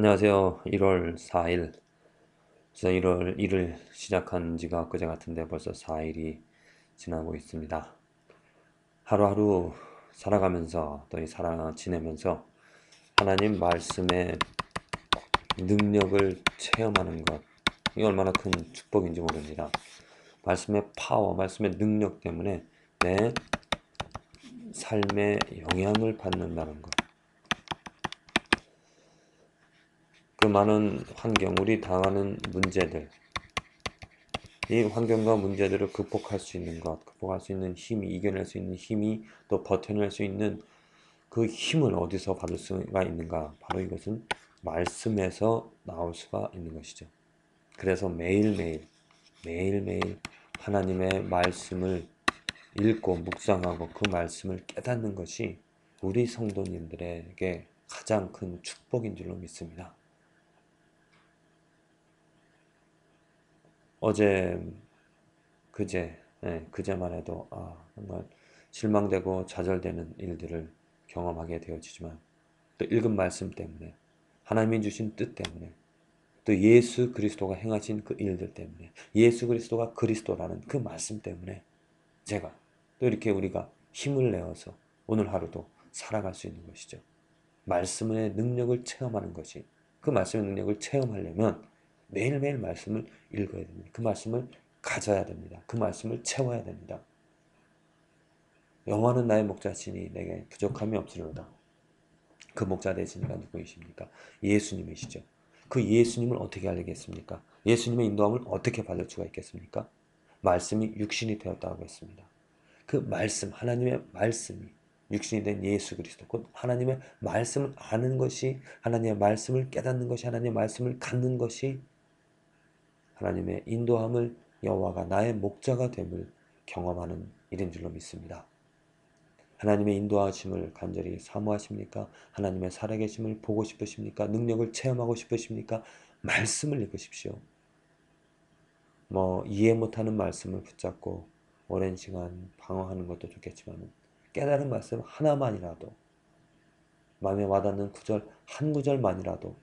안녕하세요. 1월 4일. 그래서 1월 1일 시작한 지가 그제 같은데 벌써 4일이 지나고 있습니다. 하루하루 살아가면서 또 지내면서 하나님 말씀의 능력을 체험하는 것, 이 얼마나 큰 축복인지 모릅니다. 말씀의 파워, 말씀의 능력 때문에 내 삶에 영향을 받는다는 것. 그 많은 환경, 우리 당하는 문제들, 이 환경과 문제들을 극복할 수 있는 것, 극복할 수 있는 힘이, 이겨낼 수 있는 힘이, 또 버텨낼 수 있는 그 힘을 어디서 받을 수가 있는가? 바로 이것은 말씀에서 나올 수가 있는 것이죠. 그래서 매일매일 하나님의 말씀을 읽고 묵상하고 그 말씀을 깨닫는 것이 우리 성도님들에게 가장 큰 축복인 줄로 믿습니다. 어제 그제만 해도 정말 실망되고 좌절되는 일들을 경험하게 되어지지만 또 읽은 말씀 때문에 하나님이 주신 뜻 때문에 또 예수 그리스도가 행하신 그 일들 때문에 예수 그리스도가 그리스도라는 그 말씀 때문에 제가 또 이렇게 우리가 힘을 내어서 오늘 하루도 살아갈 수 있는 것이죠. 말씀의 능력을 체험하는 것이 그 말씀의 능력을 체험하려면 매일매일 말씀을 읽어야 됩니다. 그 말씀을 가져야 됩니다. 그 말씀을 채워야 됩니다. 여호와는 나의 목자시니 내게 부족함이 없으리로다. 그 목자 되신 이가 누구이십니까? 예수님이시죠. 그 예수님을 어떻게 알겠습니까? 예수님의 인도함을 어떻게 받을 수가 있겠습니까? 말씀이 육신이 되었다고 했습니다. 그 말씀, 하나님의 말씀이 육신이 된 예수 그리스도, 곧 하나님의 말씀을 아는 것이, 하나님의 말씀을 깨닫는 것이, 하나님의 말씀을 갖는 것이 하나님의 인도함을, 여호와가 나의 목자가 됨을 경험하는 일인 줄로 믿습니다. 하나님의 인도하심을 간절히 사모하십니까? 하나님의 살아계심을 보고 싶으십니까? 능력을 체험하고 싶으십니까? 말씀을 읽으십시오. 이해 못하는 말씀을 붙잡고 오랜 시간 방황하는 것도 좋겠지만 깨달은 말씀 하나만이라도, 마음에 와닿는 구절 한 구절만이라도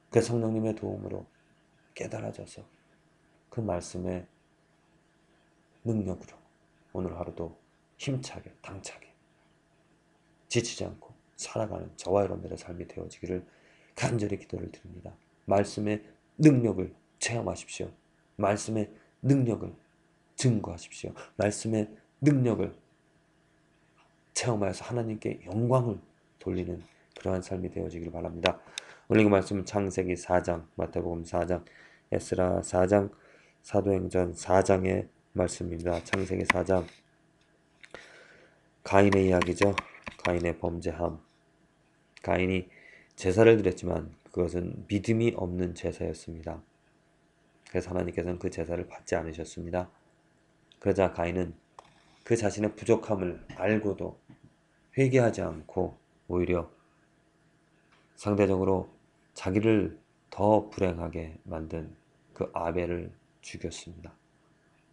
그 성령님의 도움으로 깨달아져서 그 말씀의 능력으로 오늘 하루도 힘차게 당차게 지치지 않고 살아가는 저와 여러분들의 삶이 되어지기를 간절히 기도를 드립니다. 말씀의 능력을 체험하십시오. 말씀의 능력을 증거하십시오. 말씀의 능력을 체험하여서 하나님께 영광을 돌리는 그러한 삶이 되어지기를 바랍니다. 오늘 그 말씀은 창세기 4장, 마태복음 4장, 에스라 4장, 사도행전 4장의 말씀입니다. 창세기 4장, 가인의 이야기죠. 가인의 범죄함. 가인이 제사를 드렸지만 그것은 믿음이 없는 제사였습니다. 그래서 하나님께서는 그 제사를 받지 않으셨습니다. 그러자 가인은 그 자신의 부족함을 알고도 회개하지 않고 오히려 상대적으로 자기를 더 불행하게 만든 그 아벨을 죽였습니다.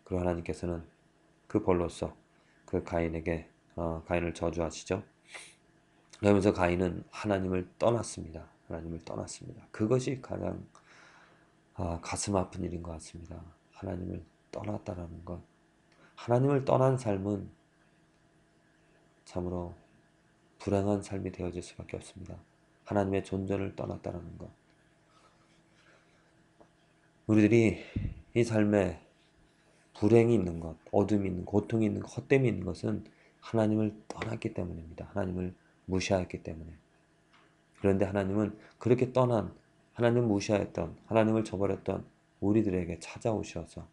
그리고 하나님께서는 그 벌로서 그 가인을 저주하시죠. 그러면서 가인은 하나님을 떠났습니다. 하나님을 떠났습니다. 그것이 가장 가슴 아픈 일인 것 같습니다. 하나님을 떠났다라는 것. 하나님을 떠난 삶은 참으로 불행한 삶이 되어질 수밖에 없습니다. 하나님의 존재를 떠났다는 것. 우리들이 이 삶에 불행이 있는 것, 어둠이 있는 것, 고통이 있는 것, 헛됨이 있는 것은 하나님을 떠났기 때문입니다. 하나님을 무시하였기 때문에. 그런데 하나님은 그렇게 떠난, 하나님을 무시하였던, 하나님을 저버렸던 우리들에게 찾아오셔서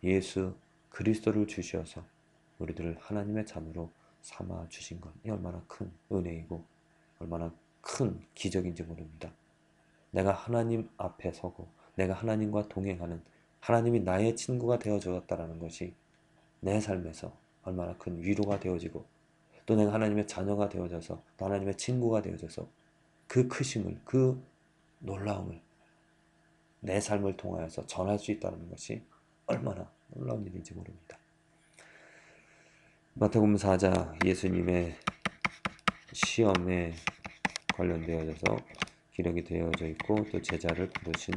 예수 그리스도를 주셔서 우리들을 하나님의 자녀로 삼아 주신 것. 이 얼마나 큰 은혜이고 얼마나 큰 기적인지 모릅니다. 내가 하나님 앞에 서고 내가 하나님과 동행하는, 하나님이 나의 친구가 되어 주었다라는 것이 내 삶에서 얼마나 큰 위로가 되어지고 또 내가 하나님의 자녀가 되어져서 또 하나님의 친구가 되어져서 그 크심을, 그 놀라움을 내 삶을 통하여서 전할 수 있다는 것이 얼마나 놀라운 일인지 모릅니다. 마태복음 4장, 예수님의 시험에 관련되어져서 기록이 되어져 있고 또 제자를 부르신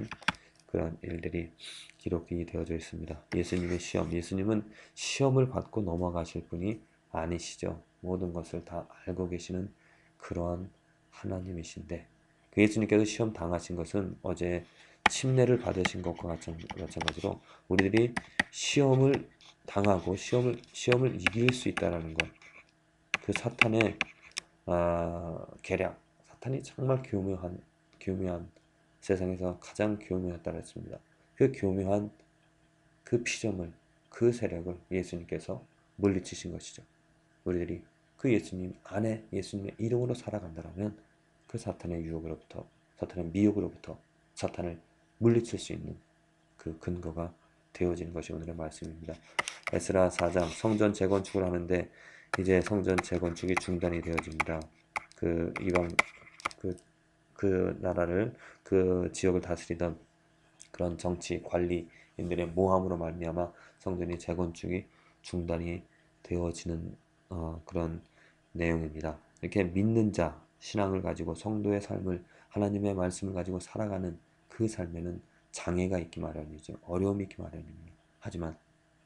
그런 일들이 기록이 되어져 있습니다. 예수님의 시험, 예수님은 시험을 받고 넘어가실 분이 아니시죠. 모든 것을 다 알고 계시는 그러한 하나님이신데 그 예수님께서 시험 당하신 것은 어제 침례를 받으신 것과 마찬가지로 우리들이 시험을 당하고 시험을 이길 수 있다라는 것, 그 사탄의 계략, 사탄이 정말 교묘한 세상에서 가장 교묘했다고 했습니다. 그 교묘한 그 피점을, 그 세력을 예수님께서 물리치신 것이죠. 우리들이 그 예수님 안에 예수님의 이름으로 살아간다면 그 사탄의 유혹으로부터, 사탄의 미혹으로부터 사탄을 물리칠 수 있는 그 근거가 되어지는 것이 오늘의 말씀입니다. 에스라 4장 성전 재건축을 하는데 이제 성전 재건축이 중단이 되어집니다. 그 이방 그 나라를 그 지역을 다스리던 그런 정치 관리인들의 모함으로 말미암아 성전이 재건축이 중단이 되어지는 그런 내용입니다. 이렇게 믿는 자 신앙을 가지고 성도의 삶을 하나님의 말씀을 가지고 살아가는 그 삶에는 장애가 있기 마련이죠. 어려움이 있기 마련입니다. 하지만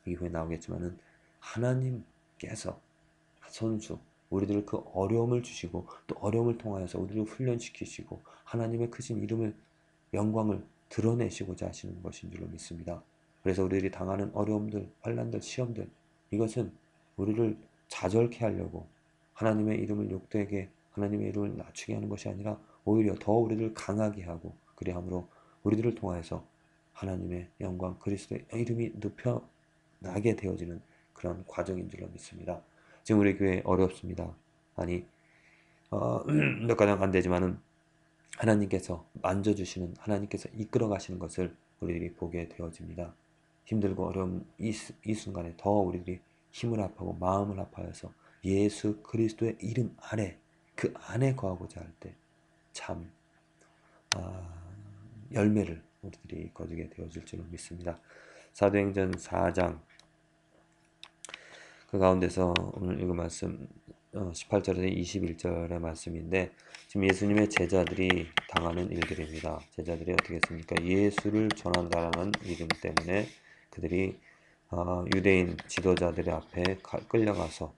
이후에 나오겠지만은 하나님께서 선수 우리들 그 어려움을 주시고 또 어려움을 통하여서 우리를 훈련시키시고 하나님의 크신 이름을 영광을 드러내시고자 하시는 것인 줄로 믿습니다. 그래서 우리들이 당하는 어려움들, 환난들, 시험들 이것은 우리를 좌절케 하려고 하나님의 이름을 욕되게 하나님의 이름을 낮추게 하는 것이 아니라 오히려 더 우리를 강하게 하고 그리함으로 우리들을 통하여서 하나님의 영광 그리스도의 이름이 높여나게 되어지는 그런 과정인 줄로 믿습니다. 지금 우리 교회 어렵습니다. 아니 몇 가정 안 되지만은 하나님께서 만져주시는 하나님께서 이끌어 가시는 것을 우리들이 보게 되어집니다. 힘들고 어려운 이 순간에 더 우리들이 힘을 합하고 마음을 합하여서 예수 그리스도의 이름 아래 그 안에 거하고자 할 때 참 열매를 우리들이 거두게 되어질 줄로 믿습니다. 사도행전 4장 그 가운데서 오늘 읽은 말씀 18절에서 21절의 말씀인데 지금 예수님의 제자들이 당하는 일들입니다. 제자들이 어떻게 했습니까? 예수를 전한다는 이름 때문에 그들이 유대인 지도자들의 앞에 끌려가서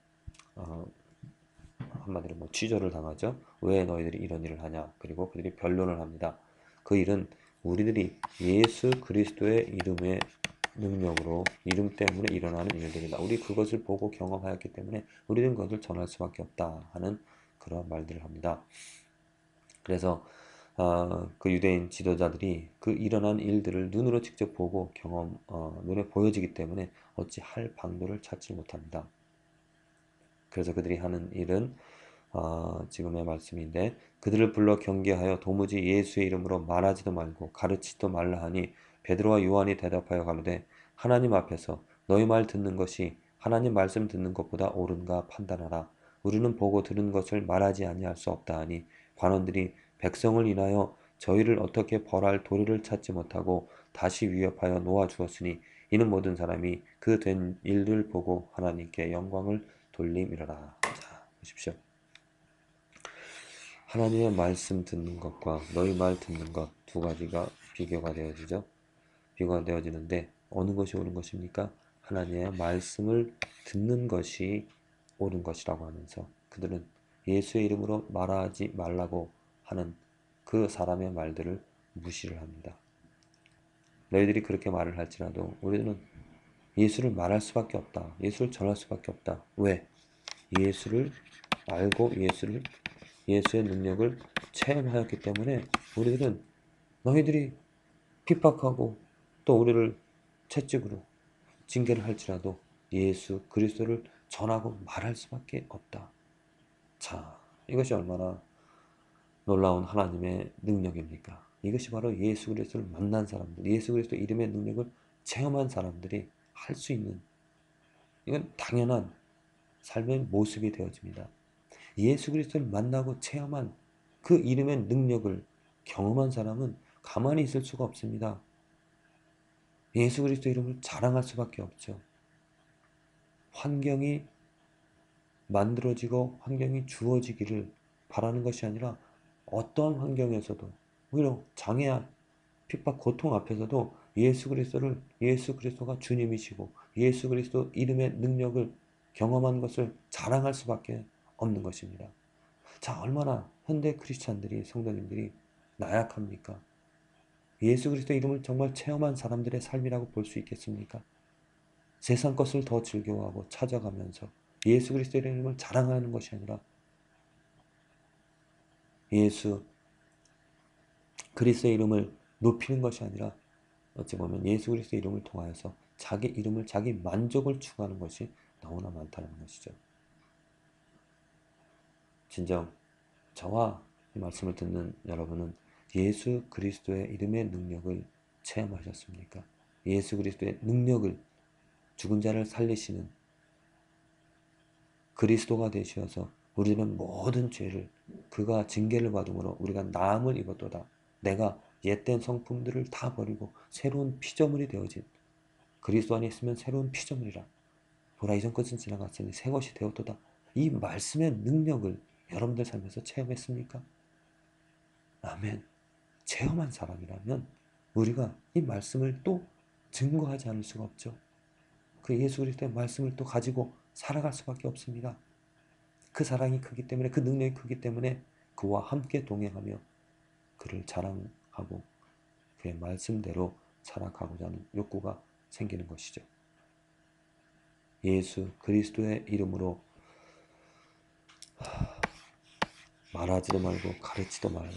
한마디로 뭐 취조를 당하죠. 왜 너희들이 이런 일을 하냐? 그리고 그들이 변론을 합니다. 그 일은 우리들이 예수 그리스도의 이름의 능력으로 이름 때문에 일어나는 일들이다. 우리 그것을 보고 경험하였기 때문에 우리는 그것을 전할 수밖에 없다 하는 그런 말들을 합니다. 그래서 그 유대인 지도자들이 그 일어난 일들을 눈으로 직접 보고 눈에 보여지기 때문에 어찌 할 방도를 찾지 못합니다. 그래서 그들이 하는 일은 지금의 말씀인데 그들을 불러 경계하여 도무지 예수의 이름으로 말하지도 말고 가르치지도 말라 하니 베드로와 요한이 대답하여 가로되 하나님 앞에서 너희 말 듣는 것이 하나님 말씀 듣는 것보다 옳은가 판단하라. 우리는 보고 들은 것을 말하지 아니할 수 없다 하니 관원들이 백성을 인하여 저희를 어떻게 벌할 도리를 찾지 못하고 다시 위협하여 놓아 주었으니 이는 모든 사람이 그 된 일을 보고 하나님께 영광을 돌림이라라. 자, 보십시오. 하나님의 말씀 듣는 것과 너희 말 듣는 것 두 가지가 비교가 되어지죠. 비교가 되어지는데 어느 것이 옳은 것입니까? 하나님의 말씀을 듣는 것이 옳은 것이라고 하면서 그들은 예수의 이름으로 말하지 말라고 하는 그 사람의 말들을 무시를 합니다. 너희들이 그렇게 말을 할지라도 우리는 예수를 말할 수밖에 없다. 예수를 전할 수밖에 없다. 왜? 예수를 알고 예수의 능력을 체험하였기 때문에 우리들은 너희들이 핍박하고 또 우리를 채찍으로 징계를 할지라도 예수 그리스도를 전하고 말할 수밖에 없다. 자, 이것이 얼마나 놀라운 하나님의 능력입니까? 이것이 바로 예수 그리스도를 만난 사람들, 예수 그리스도 이름의 능력을 체험한 사람들이 할 수 있는 이건 당연한 삶의 모습이 되어집니다. 예수 그리스도를 만나고 체험한 그 이름의 능력을 경험한 사람은 가만히 있을 수가 없습니다. 예수 그리스도 이름을 자랑할 수밖에 없죠. 환경이 만들어지고 환경이 주어지기를 바라는 것이 아니라 어떠한 환경에서도 오히려 장애야, 핍박, 고통 앞에서도 예수 그리스도가 주님이시고 예수 그리스도 이름의 능력을 경험한 것을 자랑할 수밖에 없는 것입니다. 자, 얼마나 현대 크리스찬들이, 성도님들이 나약합니까? 예수 그리스도 이름을 정말 체험한 사람들의 삶이라고 볼 수 있겠습니까? 세상 것을 더 즐겨하고 찾아가면서 예수 그리스도의 이름을 자랑하는 것이 아니라 예수 그리스도의 이름을 높이는 것이 아니라 어찌 보면 예수 그리스도의 이름을 통하여서 자기 이름을, 자기 만족을 추구하는 것이 너무나 많다는 것이죠. 진정 저와 이 말씀을 듣는 여러분은 예수 그리스도의 이름의 능력을 체험하셨습니까? 예수 그리스도의 능력을, 죽은 자를 살리시는 그리스도가 되시어서 우리는 모든 죄를, 그가 징계를 받음으로 우리가 나음을 입었도다. 내가 옛된 성품들을 다 버리고 새로운 피조물이 되어진, 그리스도 안에 있으면 새로운 피조물이라. 보라, 이전 것은 지나갔으니 새 것이 되었도다. 이 말씀의 능력을 여러분들 삶에서 체험했습니까? 아멘. 체험한 사람이라면 우리가 이 말씀을 또 증거하지 않을 수가 없죠. 그 예수 그리스도의 말씀을 또 가지고 살아갈 수밖에 없습니다. 그 사랑이 크기 때문에, 그 능력이 크기 때문에 그와 함께 동행하며 그를 자랑하고 그의 말씀대로 살아가고자 하는 욕구가 생기는 것이죠. 예수 그리스도의 이름으로 말하지도 말고 가르치도 말라.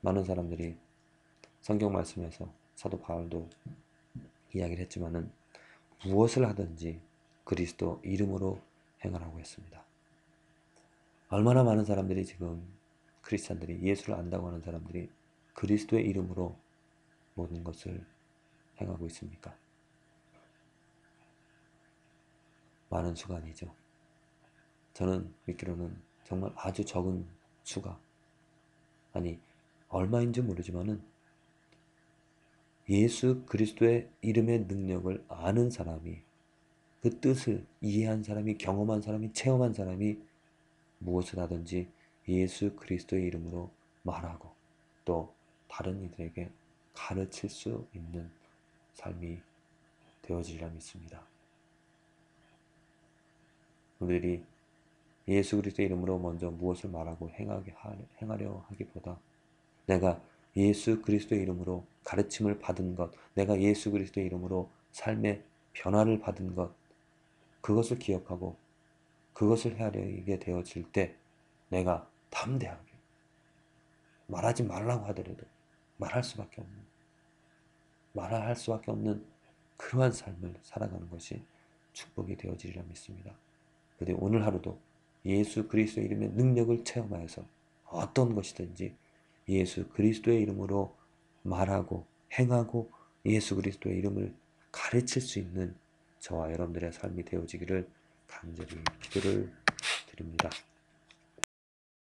많은 사람들이 성경 말씀에서 사도 바울도 이야기를 했지만은 무엇을 하든지 그리스도 이름으로 행하라고 했습니다. 얼마나 많은 사람들이 지금, 크리스찬들이, 예수를 안다고 하는 사람들이 그리스도의 이름으로 모든 것을 행하고 있습니까? 많은 수가 아니죠. 저는 믿기로는 정말 아주 적은 수가, 아니 얼마인지 모르지만은 예수 그리스도의 이름의 능력을 아는 사람이, 그 뜻을 이해한 사람이, 경험한 사람이, 체험한 사람이 무엇을 하든지 예수 그리스도의 이름으로 말하고 또 다른 이들에게 가르칠 수 있는 삶이 되어지리라 믿습니다. 우리들이 예수 그리스도의 이름으로 먼저 무엇을 말하고 행하려 하기보다 내가 예수 그리스도의 이름으로 가르침을 받은 것, 내가 예수 그리스도의 이름으로 삶의 변화를 받은 것, 그것을 기억하고 그것을 헤아리게 되어질 때 내가 담대하게, 말하지 말라고 하더라도 말할 수밖에 없는, 말할 수밖에 없는 그러한 삶을 살아가는 것이 축복이 되어지리라 믿습니다. 그런데 오늘 하루도 예수 그리스도의 이름의 능력을 체험하여서 어떤 것이든지 예수 그리스도의 이름으로 말하고 행하고 예수 그리스도의 이름을 가르칠 수 있는 저와 여러분들의 삶이 되어지기를 간절히 기도를 드립니다.